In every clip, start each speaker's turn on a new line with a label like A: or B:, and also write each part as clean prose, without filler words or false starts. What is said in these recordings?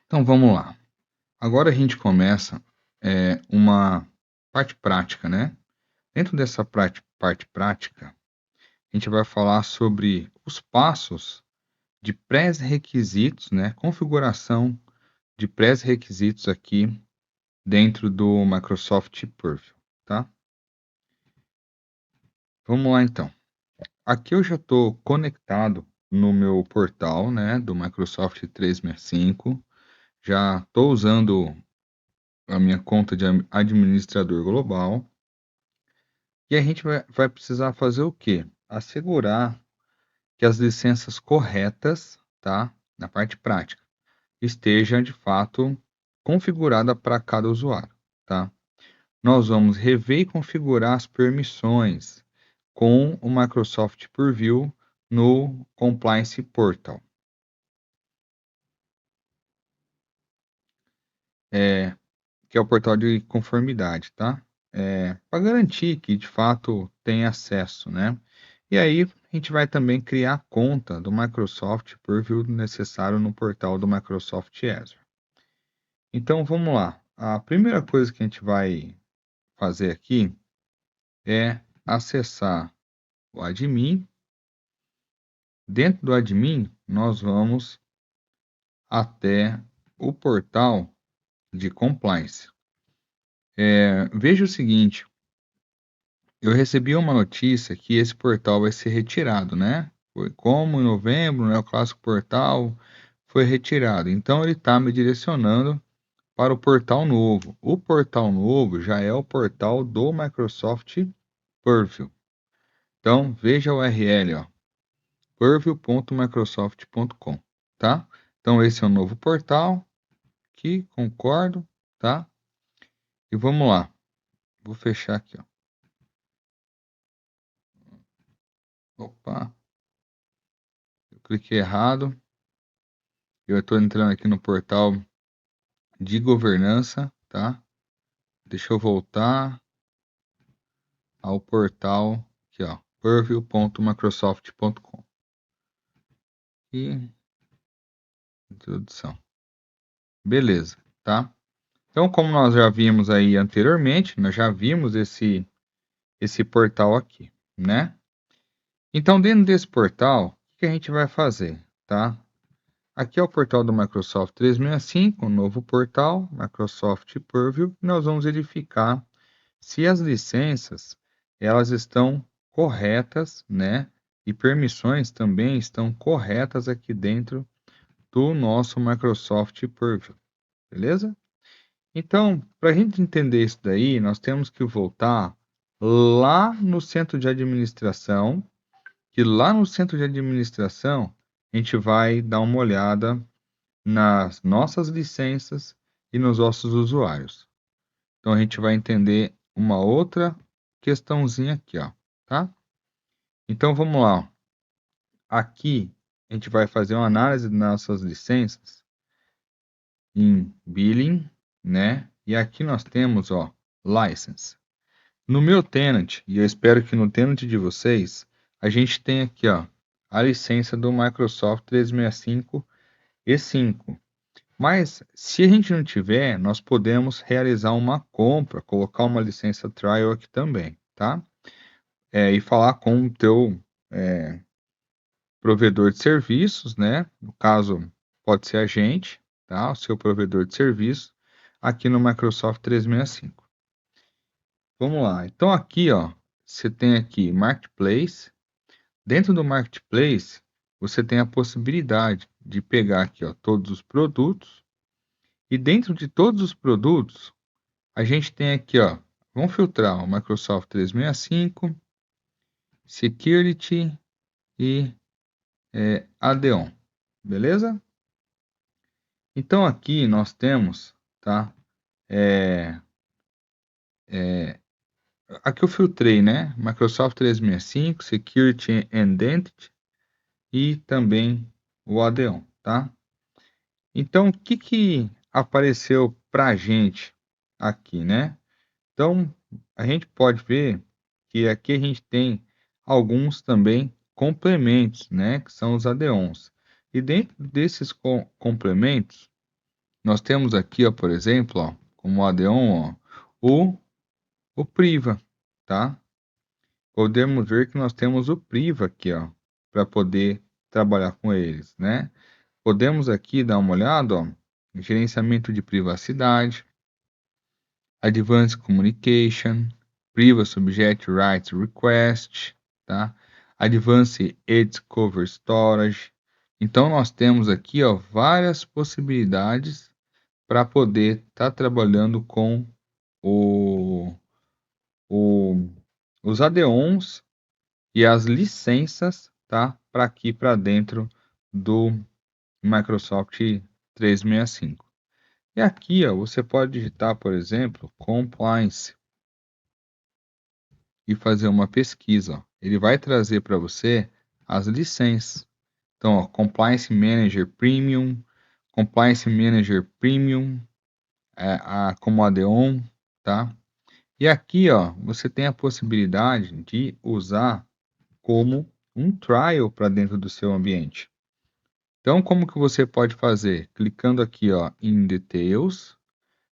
A: Então vamos lá. Agora a gente começa uma parte prática, né? Dentro dessa parte prática, a gente vai falar sobre os passos de pré-requisitos, né? Configuração de pré-requisitos aqui dentro do Microsoft Purview, tá? Vamos lá então. Aqui eu já estou conectado no meu portal, né? Do Microsoft 365. Já estou usando a minha conta de administrador global. E a gente vai precisar fazer o quê? Assegurar que as licenças corretas, tá? Na parte prática, estejam de fato configurada para cada usuário, tá? Nós vamos rever e configurar as permissões com o Microsoft Purview no Compliance Portal. Que é o portal de conformidade, tá? Para garantir que de fato tem acesso, né? E aí a gente vai também criar a conta do Microsoft Purview necessário no portal do Microsoft Azure. Então vamos lá. A primeira coisa que a gente vai fazer aqui é acessar o admin. Dentro do admin, nós vamos até o portal de compliance. Veja o seguinte, eu recebi uma notícia que esse portal vai ser retirado, né? Foi como em novembro, né? O clássico portal foi retirado. Então ele está me direcionando para o portal novo. O portal novo já é o portal do Microsoft Purview. Então veja a URL, ó, purview.microsoft.com, tá? Então esse é o novo portal. Aqui, concordo, tá? E vamos lá. Vou fechar aqui, ó. Opa, eu cliquei errado. Eu estou entrando aqui no portal de governança, tá? Deixa eu voltar ao portal aqui, ó, purview.microsoft.com. E introdução. Beleza, tá? Então, como nós já vimos aí anteriormente, nós já vimos esse portal aqui, né? Então, dentro desse portal, o que a gente vai fazer, tá? Aqui é o portal do Microsoft 365, um novo portal, Microsoft Purview, e nós vamos verificar se as licenças elas estão corretas, né? E permissões também estão corretas aqui dentro do nosso Microsoft Purview, beleza? Então, para a gente entender isso daí, nós temos que voltar lá no centro de administração, que lá no centro de administração a gente vai dar uma olhada nas nossas licenças e nos nossos usuários. Então a gente vai entender uma outra questãozinha aqui, ó, tá? Então vamos lá. Aqui a gente vai fazer uma análise das nossas licenças em billing, né? E aqui nós temos, ó, license. No meu tenant, e eu espero que no tenant de vocês, a gente tem aqui, ó, a licença do Microsoft 365 E5. Mas se a gente não tiver, nós podemos realizar uma compra, colocar uma licença trial aqui também, tá? E falar com o teu provedor de serviços, né? No caso, pode ser a gente, tá? O seu provedor de serviços aqui no Microsoft 365. Vamos lá. Então aqui, ó, você tem aqui Marketplace. Dentro do Marketplace, você tem a possibilidade de pegar aqui, ó, todos os produtos. E dentro de todos os produtos, a gente tem aqui, ó, vamos filtrar o Microsoft 365, Security e Add-on, beleza? Então aqui nós temos, tá? Aqui eu filtrei, né? Microsoft 365, Security and Identity e também o Add-on, tá? Então o que apareceu para a gente aqui, né? Então a gente pode ver que aqui a gente tem alguns também complementos, né, que são os add-ons. E dentro desses complementos, nós temos aqui, ó, por exemplo, ó, como add-on, ó, o Priva, tá? Podemos ver que nós temos o Priva aqui, ó, para poder trabalhar com eles, né? Podemos aqui dar uma olhada, ó, em gerenciamento de privacidade, Advanced Communication, Privacy Subject Rights Request, tá? Advanced Edge Cover Storage. Então, nós temos aqui, ó, várias possibilidades para poder estar trabalhando com o, o, os add-ons e as licenças, tá? Para aqui para dentro do Microsoft 365. E aqui, ó, você pode digitar, por exemplo, compliance e fazer uma pesquisa. Ó. Ele vai trazer para você as licenças. Então, ó, Compliance Manager Premium, Compliance Manager Premium, como add-on, tá? E aqui, ó, você tem a possibilidade de usar como um trial para dentro do seu ambiente. Então, como que você pode fazer? Clicando aqui, ó, em Details,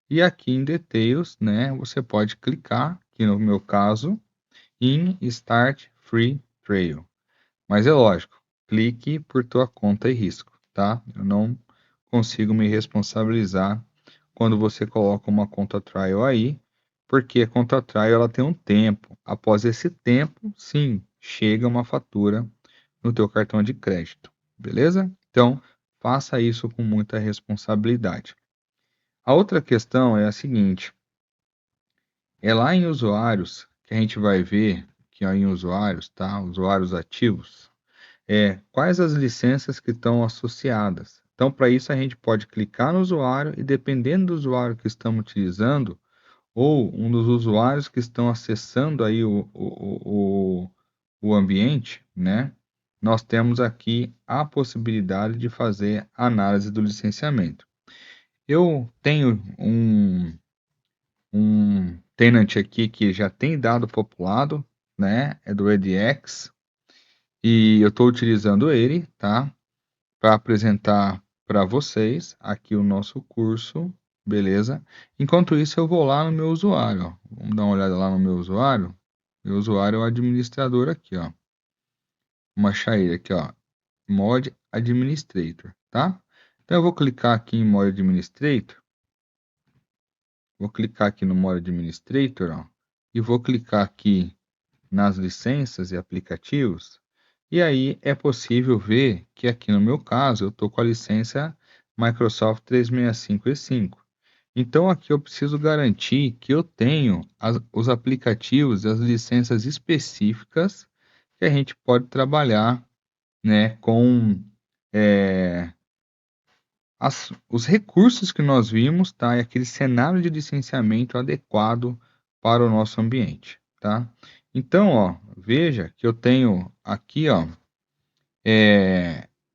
A: e aqui em Details, né, você pode clicar, aqui no meu caso, em Start Free Trial. Mas é lógico, clique por tua conta e risco, tá? Eu não consigo me responsabilizar quando você coloca uma conta trial aí, porque a conta trial ela tem um tempo. Após esse tempo, sim, chega uma fatura no teu cartão de crédito, beleza? Então, faça isso com muita responsabilidade. A outra questão é a seguinte, é lá em usuários que a gente vai ver que em usuários, tá? Usuários ativos, quais as licenças que estão associadas. Então, para isso, a gente pode clicar no usuário e, dependendo do usuário que estamos utilizando, ou um dos usuários que estão acessando aí o ambiente, né? Nós temos aqui a possibilidade de fazer análise do licenciamento. Eu tenho um tenant aqui que já tem dado populado, né? É do EDX, e eu estou utilizando ele, tá? Para apresentar para vocês aqui o nosso curso, beleza? Enquanto isso, eu vou lá no meu usuário, ó. Vamos dar uma olhada lá no meu usuário. Meu usuário é o administrador aqui, ó. Vamos achar ele aqui, ó. Mod Administrator, tá? Então eu vou clicar aqui em Mod Administrator. Vou clicar aqui no Mod Administrator, ó. E vou clicar aqui nas licenças e aplicativos. E aí é possível ver que aqui no meu caso eu estou com a licença Microsoft 365 E5. Então aqui eu preciso garantir que eu tenho os aplicativos e as licenças específicas que a gente pode trabalhar, né, com é, os recursos que nós vimos, tá? E aquele cenário de licenciamento adequado para o nosso ambiente, tá? Então, ó, veja que eu tenho aqui, ó,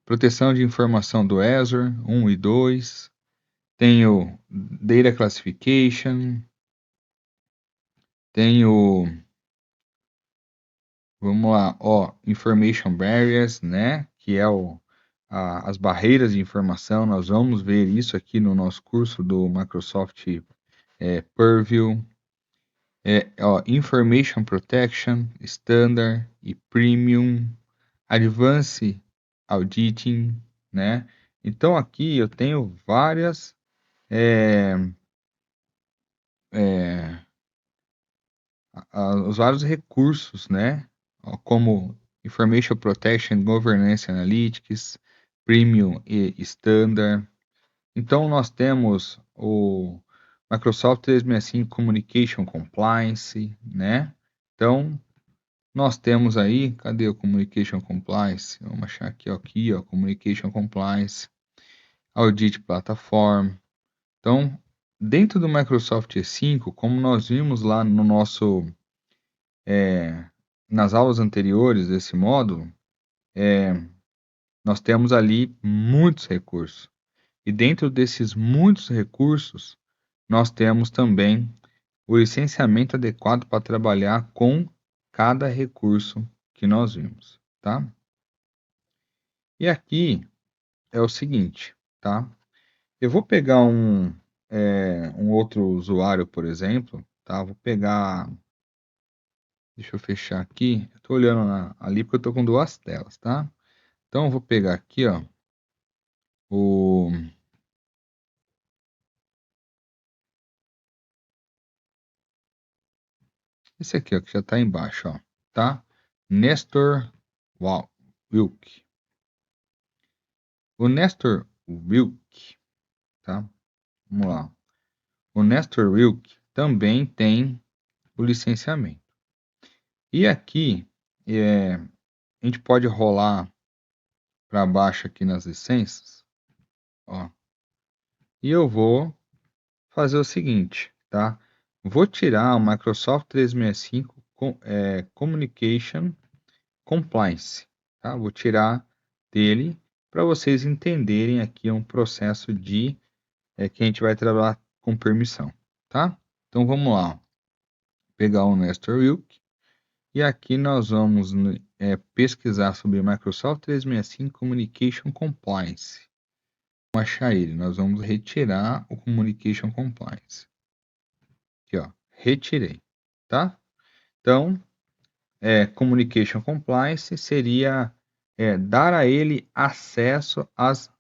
A: proteção de informação do Azure 1 e 2, tenho Data Classification, tenho, vamos lá, ó, Information Barriers, né, que é as barreiras de informação, nós vamos ver isso aqui no nosso curso do Microsoft Purview, ó, Information Protection, Standard e Premium, Advanced Auditing, né? Então aqui eu tenho várias é, é, os vários recursos, né? Ó, como Information Protection, Governance Analytics, Premium e Standard. Então nós temos o Microsoft 365 Communication Compliance, né? Então nós temos aí, cadê o Communication Compliance? Vamos achar aqui, ó, Communication Compliance, Audit Platform. Então, dentro do Microsoft E5, como nós vimos lá no nosso, nas aulas anteriores desse módulo, nós temos ali muitos recursos. E dentro desses muitos recursos, nós temos também o licenciamento adequado para trabalhar com cada recurso que nós vimos, tá? E aqui é o seguinte, tá? Eu vou pegar um outro usuário, por exemplo, tá? Vou pegar. Deixa eu fechar aqui. Eu tô olhando ali porque eu tô com duas telas, tá? Então eu vou pegar aqui, ó, o esse aqui, ó, que já está embaixo, ó, tá? Nestor Wilk. O Nestor Wilk, tá? Vamos lá. O Nestor Wilk também tem o licenciamento. E aqui, a gente pode rolar para baixo aqui nas licenças, ó. E eu vou fazer o seguinte, tá? Vou tirar o Microsoft 365 Communication Compliance, tá? Vou tirar dele para vocês entenderem aqui um processo de que a gente vai trabalhar com permissão, tá? Então vamos lá, pegar o Nestor Wilk e aqui nós vamos pesquisar sobre Microsoft 365 Communication Compliance. Vamos achar ele, nós vamos retirar o Communication Compliance. Aqui, ó, retirei, tá? Então, Communication Compliance seria dar a ele acesso às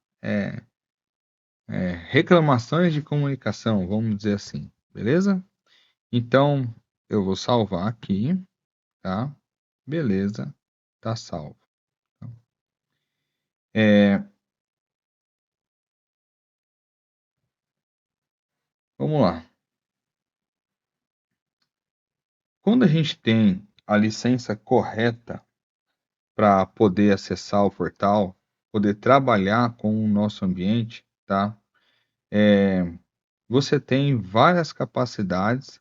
A: reclamações de comunicação, vamos dizer assim, beleza? Então, eu vou salvar aqui, tá? Beleza, tá salvo. Vamos lá. Quando a gente tem a licença correta para poder acessar o portal, poder trabalhar com o nosso ambiente, tá? Você tem várias capacidades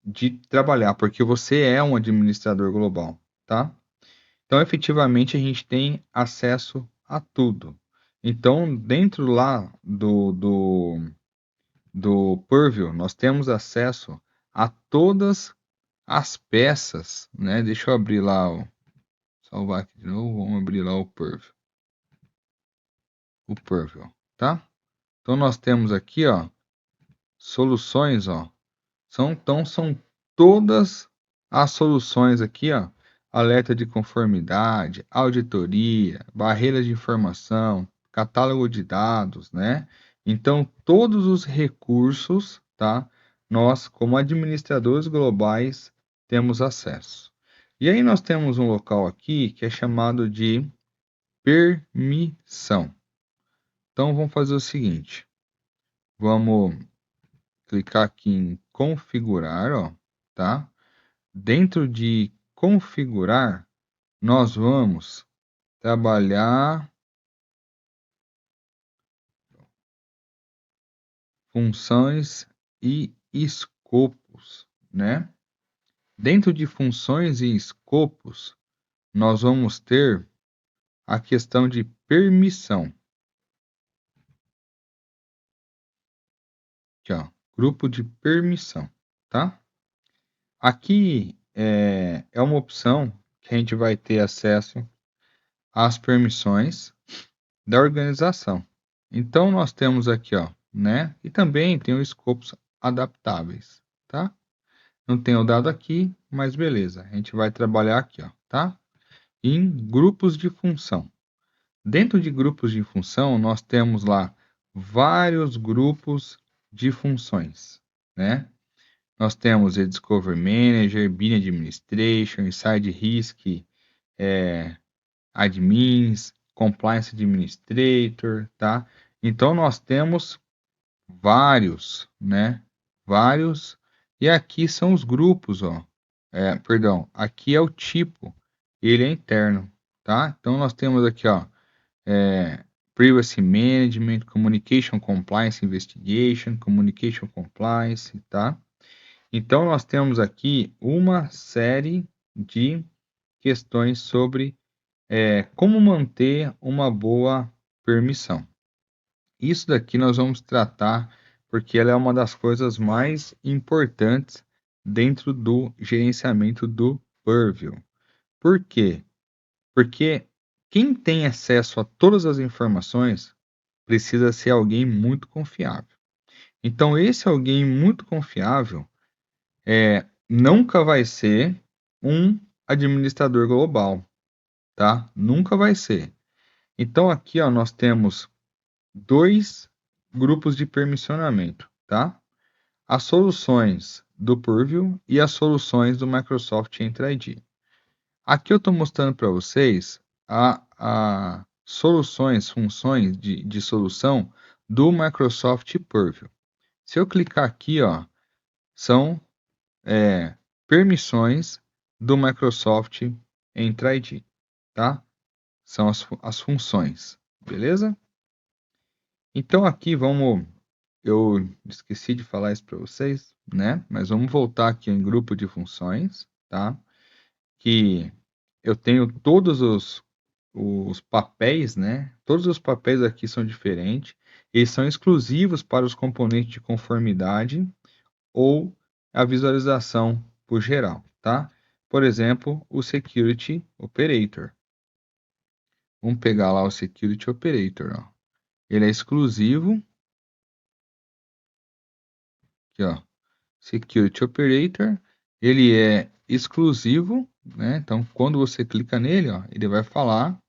A: de trabalhar, porque você é um administrador global, tá? Então, efetivamente, a gente tem acesso a tudo. Então, dentro lá do Purview, nós temos acesso a todas as peças, né? Deixa eu abrir lá, salvar aqui de novo, vamos abrir lá o Purview, tá? Então, nós temos aqui, ó, soluções, ó, então são todas as soluções aqui, ó, alerta de conformidade, auditoria, barreiras de informação, catálogo de dados, né? Então, todos os recursos, tá? Nós, como administradores globais, temos acesso. E aí nós temos um local aqui que é chamado de permissão. Então, vamos fazer o seguinte. Vamos clicar aqui em configurar, ó, tá? Dentro de configurar, nós vamos trabalhar funções e escopos, né? Dentro de funções e escopos, nós vamos ter a questão de permissão. Aqui, ó, grupo de permissão, tá? Aqui é uma opção que a gente vai ter acesso às permissões da organização. Então, nós temos aqui, ó, né? E também tem os escopos adaptáveis, tá? Não tenho dado aqui, mas beleza. A gente vai trabalhar aqui, ó, tá? Em grupos de função. Dentro de grupos de função, nós temos lá vários grupos de funções, né? Nós temos o Discovery Manager, Bin Administration, Inside Risk, Admins, Compliance Administrator, tá? Então, nós temos vários, né? Vários. E aqui são os grupos, ó. Perdão, aqui é o tipo. Ele é interno, tá? Então, nós temos aqui, ó. Privacy Management, Communication Compliance Investigation, Communication Compliance, tá? Então, nós temos aqui uma série de questões sobre como manter uma boa permissão. Isso daqui nós vamos tratar porque ela é uma das coisas mais importantes dentro do gerenciamento do Purview. Por quê? Porque quem tem acesso a todas as informações precisa ser alguém muito confiável. Então, esse alguém muito confiável nunca vai ser um administrador global, tá? Nunca vai ser. Então, aqui, ó, nós temos dois grupos de permissionamento, tá? As soluções do Purview e as soluções do Microsoft Entra ID. Aqui eu estou mostrando para vocês a soluções, funções de solução do Microsoft Purview. Se eu clicar aqui, ó, são permissões do Microsoft Entra ID, tá? São as funções, beleza? Então aqui eu esqueci de falar isso para vocês, né? Mas vamos voltar aqui em grupo de funções, tá? Que eu tenho todos os papéis, né? Todos os papéis aqui são diferentes. Eles são exclusivos para os componentes de conformidade ou a visualização por geral, tá? Por exemplo, o Security Operator. Vamos pegar lá o Security Operator, ó. Ele é exclusivo. Aqui, ó. Security Operator. Ele é exclusivo, né? Então, quando você clica nele, ó, ele vai falar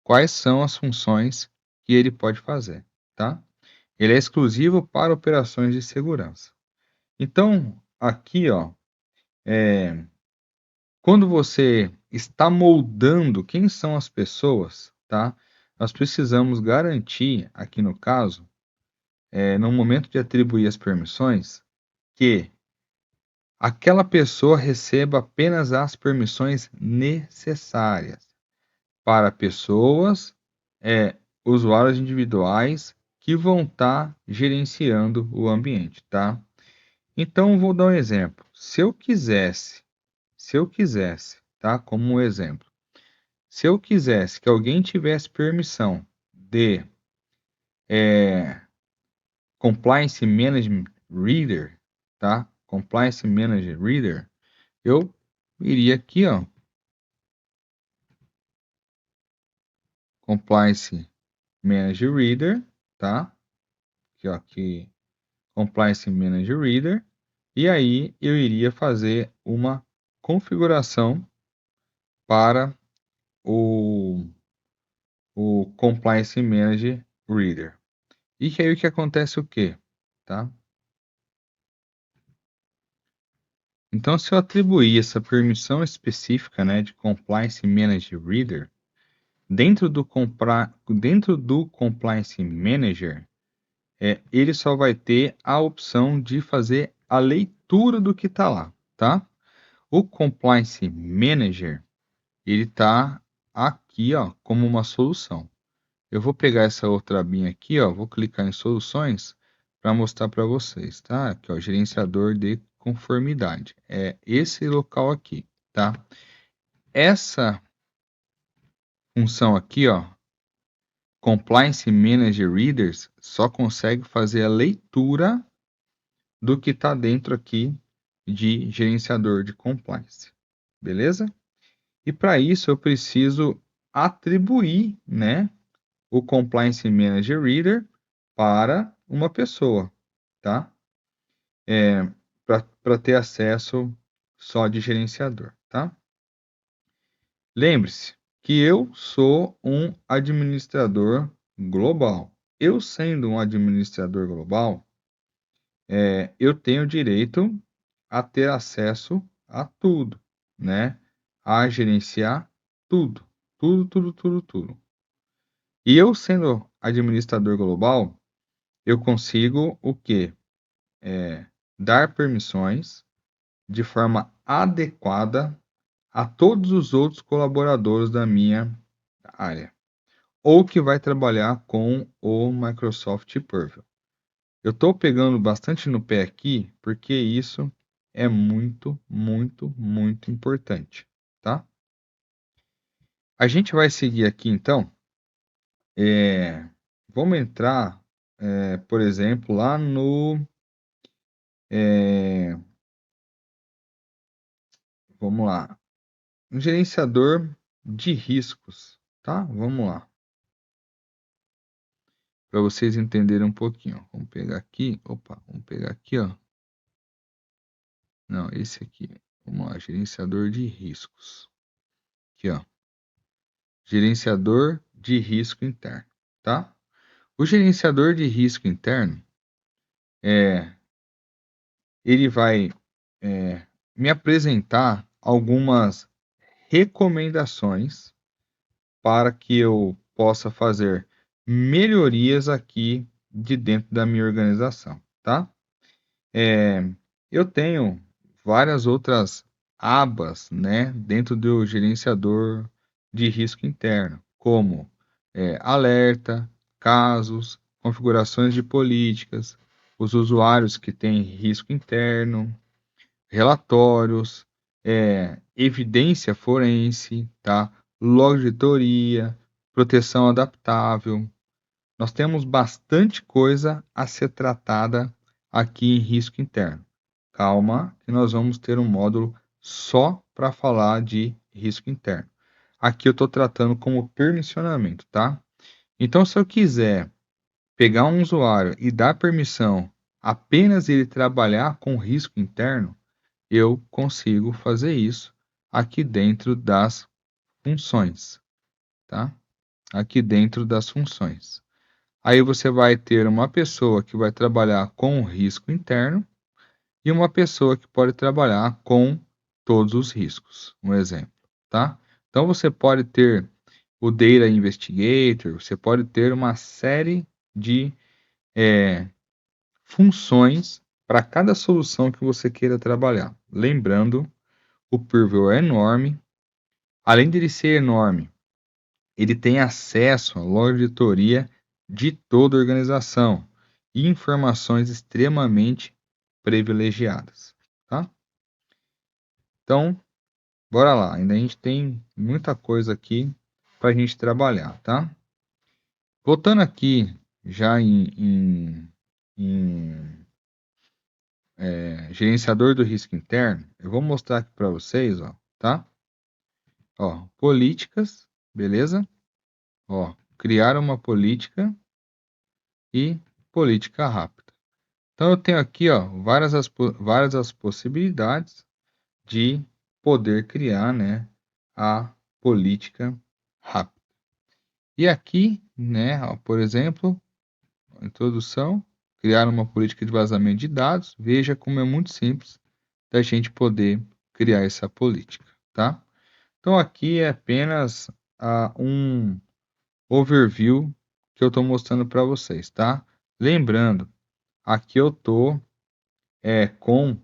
A: quais são as funções que ele pode fazer, tá? Ele é exclusivo para operações de segurança. Então, aqui, ó, quando você está moldando quem são as pessoas, tá? Nós precisamos garantir, aqui no caso, no momento de atribuir as permissões, que aquela pessoa receba apenas as permissões necessárias para pessoas, usuários individuais que vão estar gerenciando o ambiente, tá? Então, vou dar um exemplo. Se eu quisesse, tá? Como um exemplo, se eu quisesse que alguém tivesse permissão de Compliance Management Reader, tá? Compliance Manager Reader, eu iria aqui, ó, Compliance Manager Reader, tá? Aqui, ó, aqui, Compliance Manager Reader, e aí eu iria fazer uma configuração para o Compliance Manager Reader. E que aí o que acontece o quê? Tá? Então, se eu atribuir essa permissão específica, né, de Compliance Manager Reader, dentro do Compliance Manager, ele só vai ter a opção de fazer a leitura do que está lá, tá? O Compliance Manager, ele está aqui, ó, como uma solução. Eu vou pegar essa outra abinha aqui, ó, vou clicar em soluções para mostrar para vocês, tá? Aqui, ó, gerenciador de conformidade. É esse local aqui, tá? Essa função aqui, ó, Compliance Manager Readers, só consegue fazer a leitura do que está dentro aqui de gerenciador de compliance, beleza? E para isso eu preciso atribuir, né, o Compliance Manager Reader para uma pessoa, tá? Para ter acesso só de gerenciador, tá? Lembre-se que eu sou um administrador global. Eu sendo um administrador global, eu tenho direito a ter acesso a tudo, né? A gerenciar tudo, tudo, tudo, tudo, tudo. E eu sendo administrador global, eu consigo o quê? Dar permissões de forma adequada a todos os outros colaboradores da minha área, ou que vai trabalhar com o Microsoft Purview. Eu estou pegando bastante no pé aqui, porque isso é muito, muito, muito importante, tá? A gente vai seguir aqui, então. Vamos entrar, por exemplo, lá no... é, vamos lá. Um gerenciador de riscos, tá? Vamos lá. para vocês entenderem um pouquinho. Vamos pegar aqui, vamos pegar aqui, ó. Não, esse aqui. Vamos lá, gerenciador de riscos. Aqui, ó. Gerenciador de risco interno, tá? O gerenciador de risco interno, ele vai me apresentar algumas recomendações para que eu possa fazer melhorias aqui de dentro da minha organização, tá? Eu tenho várias outras abas, né, dentro do gerenciador de risco interno, como alerta, casos, configurações de políticas, os usuários que têm risco interno, relatórios, evidência forense, tá? Log de auditoria, proteção adaptável. Nós temos bastante coisa a ser tratada aqui em risco interno. Calma, que nós vamos ter um módulo só para falar de risco interno. Aqui eu estou tratando como permissionamento, tá? Então, se eu quiser pegar um usuário e dar permissão apenas ele trabalhar com risco interno, eu consigo fazer isso aqui dentro das funções, tá? Aqui dentro das funções. Aí você vai ter uma pessoa que vai trabalhar com o risco interno e uma pessoa que pode trabalhar com todos os riscos, um exemplo, tá? Então você pode ter o Data Investigator, você pode ter uma série de funções para cada solução que você queira trabalhar. Lembrando, o Purview é enorme. Além de ele ser enorme, ele tem acesso à auditoria de toda a organização e informações extremamente privilegiadas, tá? Então, bora lá. Ainda a gente tem muita coisa aqui para a gente trabalhar, tá? Voltando aqui já em gerenciador do risco interno, eu vou mostrar aqui para vocês, ó, tá? Ó, políticas, beleza? Ó, criar uma política e política rápida. Então eu tenho aqui, ó, várias as possibilidades de poder criar, né, a política rápida. E aqui, né, ó, por exemplo, introdução, criar uma política de vazamento de dados. Veja como é muito simples da gente poder criar essa política, tá? Então aqui é apenas um overview que eu estou mostrando para vocês, tá? Lembrando, aqui eu estou com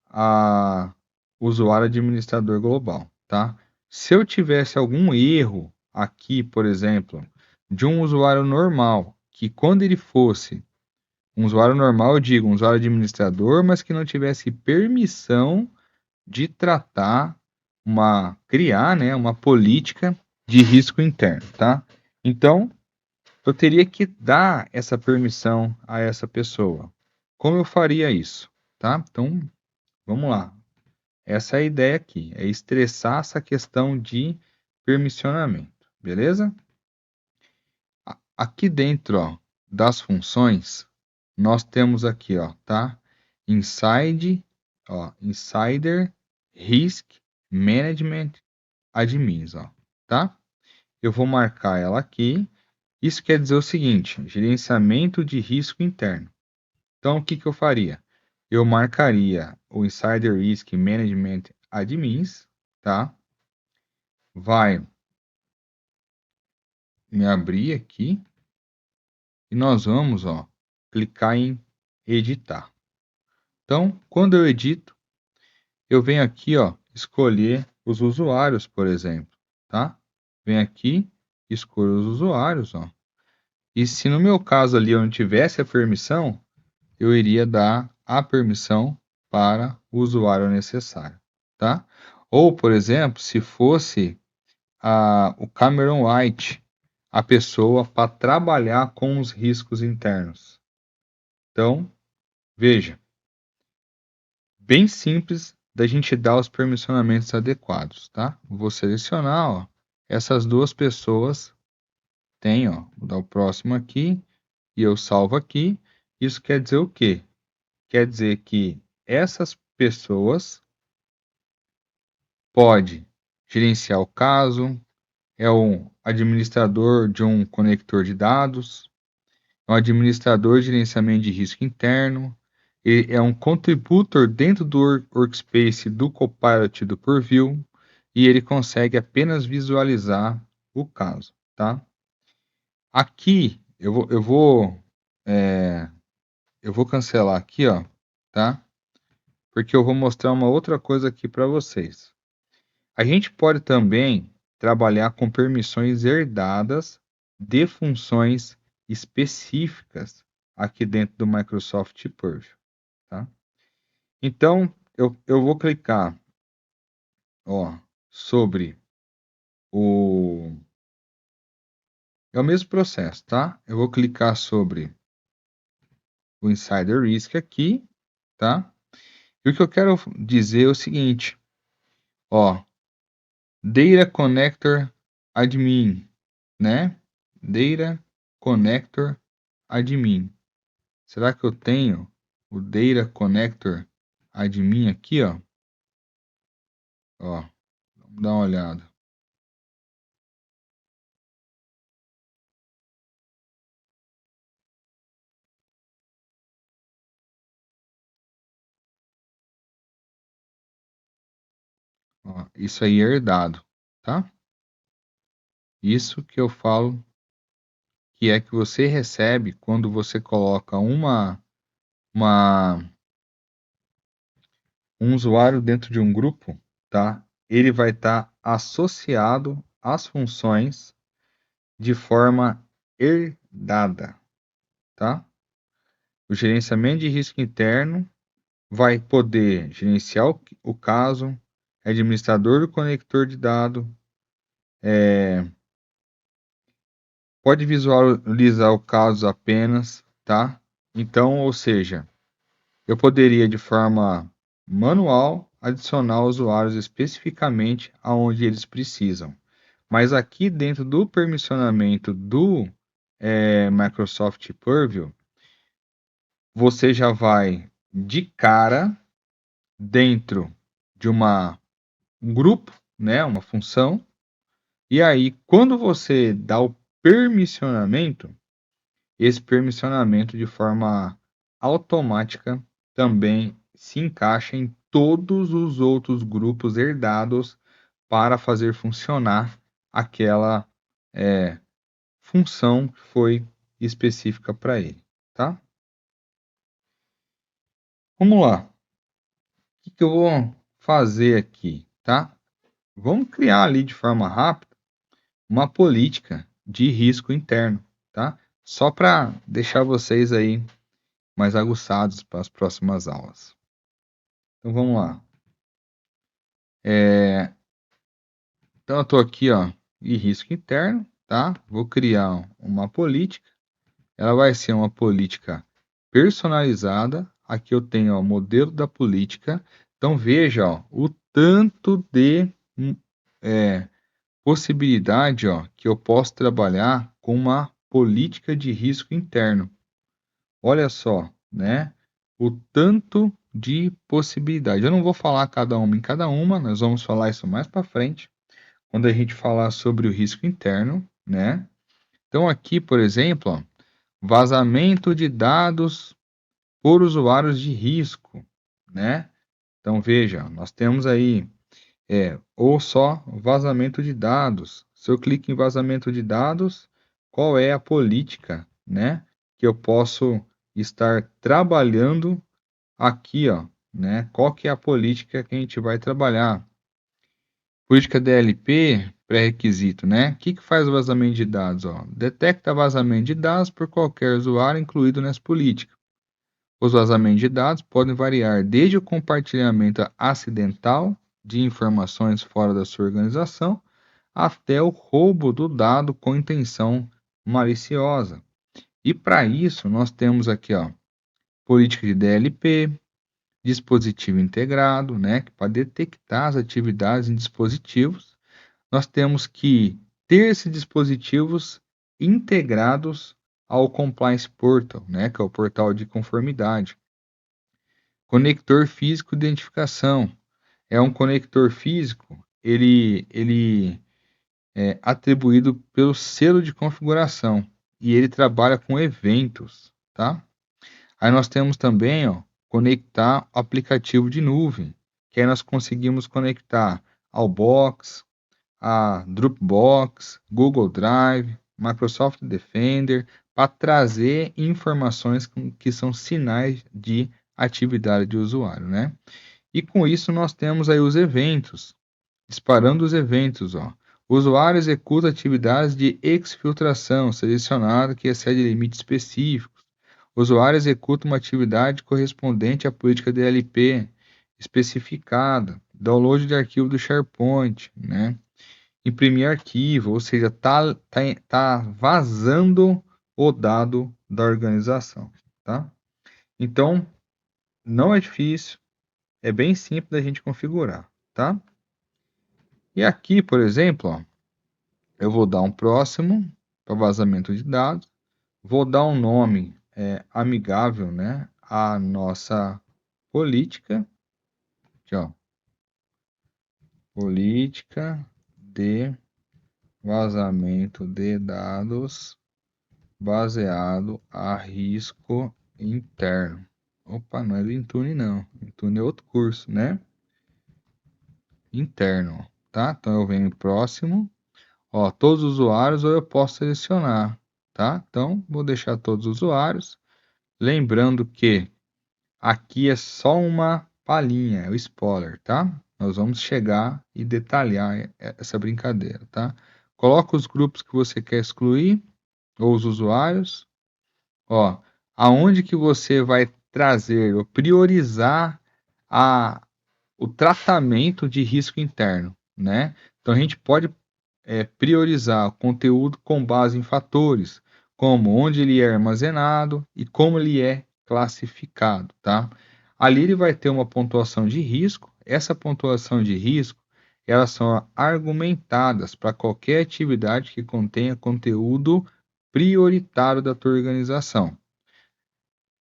A: a usuário administrador global, tá? Se eu tivesse algum erro aqui, por exemplo, de um usuário normal, que quando ele fosse um usuário normal, eu digo um usuário administrador, mas que não tivesse permissão de criar, né, uma política de risco interno, tá? Então, eu teria que dar essa permissão a essa pessoa. Como eu faria isso, tá? Então, vamos lá. Essa é a ideia aqui, é estressar essa questão de permissionamento, beleza? Aqui dentro, ó, das funções, nós temos aqui, ó, tá? Insider Risk Management Admins, ó, tá? Eu vou marcar ela aqui. Isso quer dizer o seguinte, gerenciamento de risco interno. Então, o que eu faria? Eu marcaria o Insider Risk Management Admins, tá? Vai me abrir aqui e nós vamos, ó, clicar em editar. Então, quando eu edito, eu venho aqui, ó, escolher os usuários, por exemplo, tá? Venho aqui, escolho os usuários, ó. E se no meu caso ali eu não tivesse a permissão, eu iria dar a permissão para o usuário necessário, tá? Ou, por exemplo, se fosse o Cameron White, a pessoa para trabalhar com os riscos internos. Então, veja, bem simples da gente dar os permissionamentos adequados, tá? Vou selecionar, ó, essas duas pessoas têm, ó, vou dar o próximo aqui, e eu salvo aqui. Isso quer dizer o quê? Quer dizer que essas pessoas podem gerenciar o caso, é um administrador de um conector de dados, é um administrador de gerenciamento de risco interno, ele é um contributor dentro do workspace do Copilot do Purview e ele consegue apenas visualizar o caso, tá? Aqui eu vou cancelar aqui, ó, tá? Porque eu vou mostrar uma outra coisa aqui para vocês. A gente pode também trabalhar com permissões herdadas de funções específicas aqui dentro do Microsoft Purview, tá? Então, eu vou clicar, ó, sobre o... É o mesmo processo, tá? Eu vou clicar sobre o Insider Risk aqui, tá? E o que eu quero dizer é o seguinte, ó, Data Connector Admin, né? Data Connector Admin. Será que eu tenho o Data Connector Admin aqui, ó? Ó, vamos dar uma olhada. Ó, isso aí é herdado, tá? Isso que eu falo que é que você recebe quando você coloca uma um usuário dentro de um grupo, tá? Ele vai estar associado às funções de forma herdada, tá? O gerenciamento de risco interno vai poder gerenciar o caso, administrador do conector de dado, pode visualizar o caso apenas, tá? Então, ou seja, eu poderia de forma manual adicionar usuários especificamente aonde eles precisam. Mas aqui dentro do permissionamento do Microsoft Purview, você já vai de cara dentro de um grupo, né, uma função, e aí quando você dá o permissionamento, esse permissionamento de forma automática também se encaixa em todos os outros grupos herdados para fazer funcionar aquela função que foi específica para ele, tá? Vamos lá. O que eu vou fazer aqui, tá? Vamos criar ali de forma rápida uma política de risco interno, tá? Só para deixar vocês aí mais aguçados para as próximas aulas. Então vamos lá. Então eu estou aqui, ó, em risco interno, tá? Vou criar uma política. Ela vai ser uma política personalizada. Aqui eu tenho ó, o modelo da política. Então veja ó, o tanto de é, possibilidade ó, que eu posso trabalhar com uma política de risco interno. Olha só, né? O tanto de possibilidade. Eu não vou falar cada uma em cada uma, nós vamos falar isso mais para frente, quando a gente falar sobre o risco interno, né? Então aqui, por exemplo, ó, vazamento de dados por usuários de risco, né? Então veja, nós temos aí ou só vazamento de dados. Se eu clico em vazamento de dados, qual é a política, né, que eu posso estar trabalhando aqui, ó, né? Qual que é a política que a gente vai trabalhar? Política DLP, pré-requisito, né? O que faz o vazamento de dados? Ó? Detecta vazamento de dados por qualquer usuário incluído nessa política. Os vazamentos de dados podem variar desde o compartilhamento acidental de informações fora da sua organização até o roubo do dado com intenção maliciosa. E para isso, nós temos aqui, ó, política de DLP, dispositivo integrado, né, para detectar as atividades em dispositivos. Nós temos que ter esses dispositivos integrados ao Compliance Portal, né, que é o portal de conformidade. Conector físico de identificação. É um conector físico, ele é atribuído pelo selo de configuração e ele trabalha com eventos, tá? Aí nós temos também, ó, conectar aplicativo de nuvem, que aí nós conseguimos conectar ao Box, a Dropbox, Google Drive, Microsoft Defender, para trazer informações que são sinais de atividade de usuário, né? E com isso nós temos aí os eventos, disparando os eventos, ó. O usuário executa atividades de exfiltração selecionada que excede limites específicos. O usuário executa uma atividade correspondente à política DLP especificada. Download de arquivo do SharePoint, né? Imprimir arquivo, ou seja, tá vazando o dado da organização, tá? Então, não é difícil, é bem simples da gente configurar, tá? E aqui, por exemplo, ó, eu vou dar um próximo para vazamento de dados, vou dar um nome amigável, né, à nossa política, aqui, ó, política de vazamento de dados baseado a risco interno. Opa, não é do Intune não, Intune é outro curso, né? Interno, tá? Então eu venho próximo. Ó, todos os usuários ou eu posso selecionar, tá? Então, vou deixar todos os usuários. Lembrando que aqui é só uma palhinha, é o spoiler, tá? Nós vamos chegar e detalhar essa brincadeira, tá? Coloca os grupos que você quer excluir, ou os usuários. Ó, aonde que você vai trazer ou priorizar a, o tratamento de risco interno, né? Então, a gente pode priorizar o conteúdo com base em fatores, como onde ele é armazenado e como ele é classificado, tá? Ali ele vai ter uma pontuação de risco. Essa pontuação de risco, elas são argumentadas para qualquer atividade que contenha conteúdo prioritário da tua organização.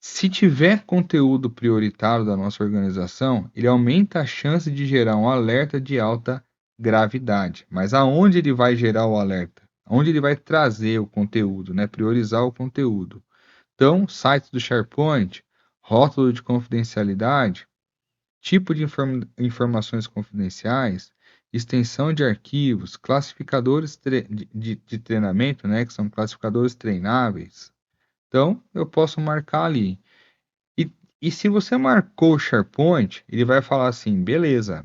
A: Se tiver conteúdo prioritário da nossa organização, ele aumenta a chance de gerar um alerta de alta gravidade. Mas aonde ele vai gerar o alerta? Onde ele vai trazer o conteúdo, né? Priorizar o conteúdo. Então, sites do SharePoint, rótulo de confidencialidade, tipo de informações confidenciais, extensão de arquivos, classificadores de treinamento, né? Que são classificadores treináveis. Então, eu posso marcar ali. E se você marcou o SharePoint, ele vai falar assim: beleza,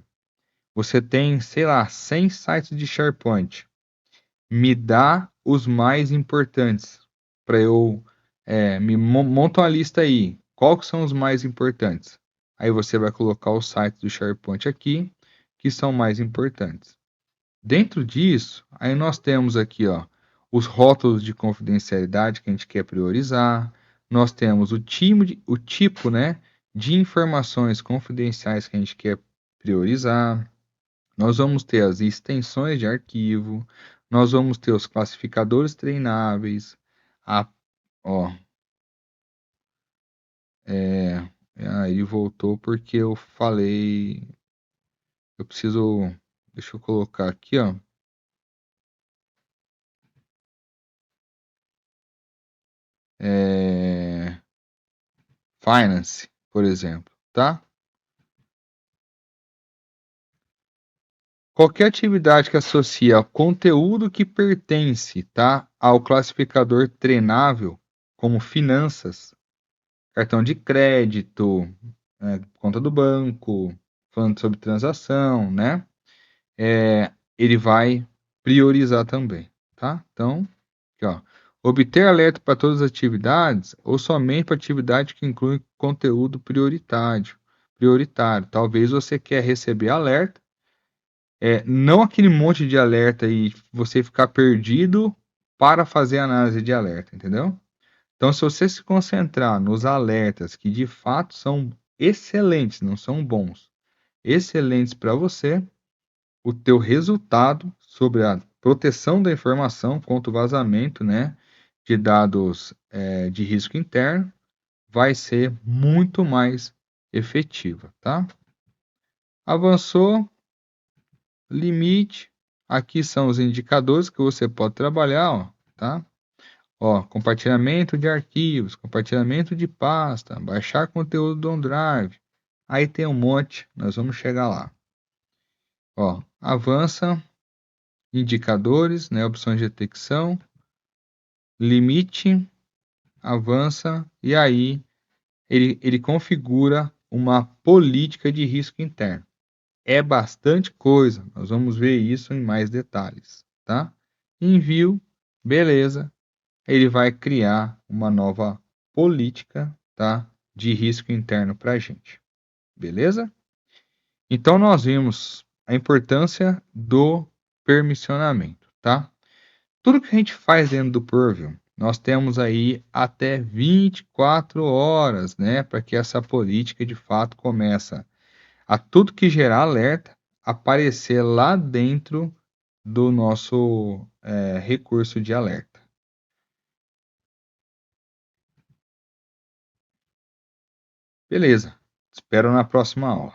A: você tem, sei lá, 100 sites de SharePoint. Me dá os mais importantes para eu monta uma lista aí. Quais são os mais importantes? Aí você vai colocar os sites do SharePoint aqui que são mais importantes. Dentro disso, aí nós temos aqui, ó, os rótulos de confidencialidade que a gente quer priorizar. Nós temos o tipo, né, de informações confidenciais que a gente quer priorizar. Nós vamos ter as extensões de arquivo. Nós vamos ter os classificadores treináveis. A, ó, aí voltou porque eu falei. Eu preciso. Deixa eu colocar aqui, ó. Finance, por exemplo, tá? Qualquer atividade que associa conteúdo que pertence, tá, ao classificador treinável, como finanças, cartão de crédito, conta do banco, falando sobre transação, né? Ele vai priorizar também, tá? Então, aqui, ó, obter alerta para todas as atividades ou somente para atividade que inclui conteúdo prioritário. Prioritário. Talvez você quer receber alerta, não aquele monte de alerta e você ficar perdido para fazer análise de alerta, entendeu? Então, se você se concentrar nos alertas que de fato são excelentes, não são bons, excelentes para você, o teu resultado sobre a proteção da informação contra o vazamento, né, de dados de risco interno vai ser muito mais efetiva, tá? Avançou, limite. Aqui são os indicadores que você pode trabalhar, ó, tá? Ó, compartilhamento de arquivos, compartilhamento de pasta, baixar conteúdo do OneDrive. Aí tem um monte, nós vamos chegar lá. Ó, avança, indicadores, né, opções de detecção, limite, avança, e aí ele configura uma política de risco interno. É bastante coisa, nós vamos ver isso em mais detalhes, tá? Envio, beleza, ele vai criar uma nova política, tá, de risco interno para a gente, beleza? Então nós vimos a importância do permissionamento, tá? Tudo que a gente faz dentro do Purview, nós temos aí até 24 horas, né, para que essa política de fato começa a tudo que gerar alerta aparecer lá dentro do nosso recurso de alerta. Beleza, espero na próxima aula.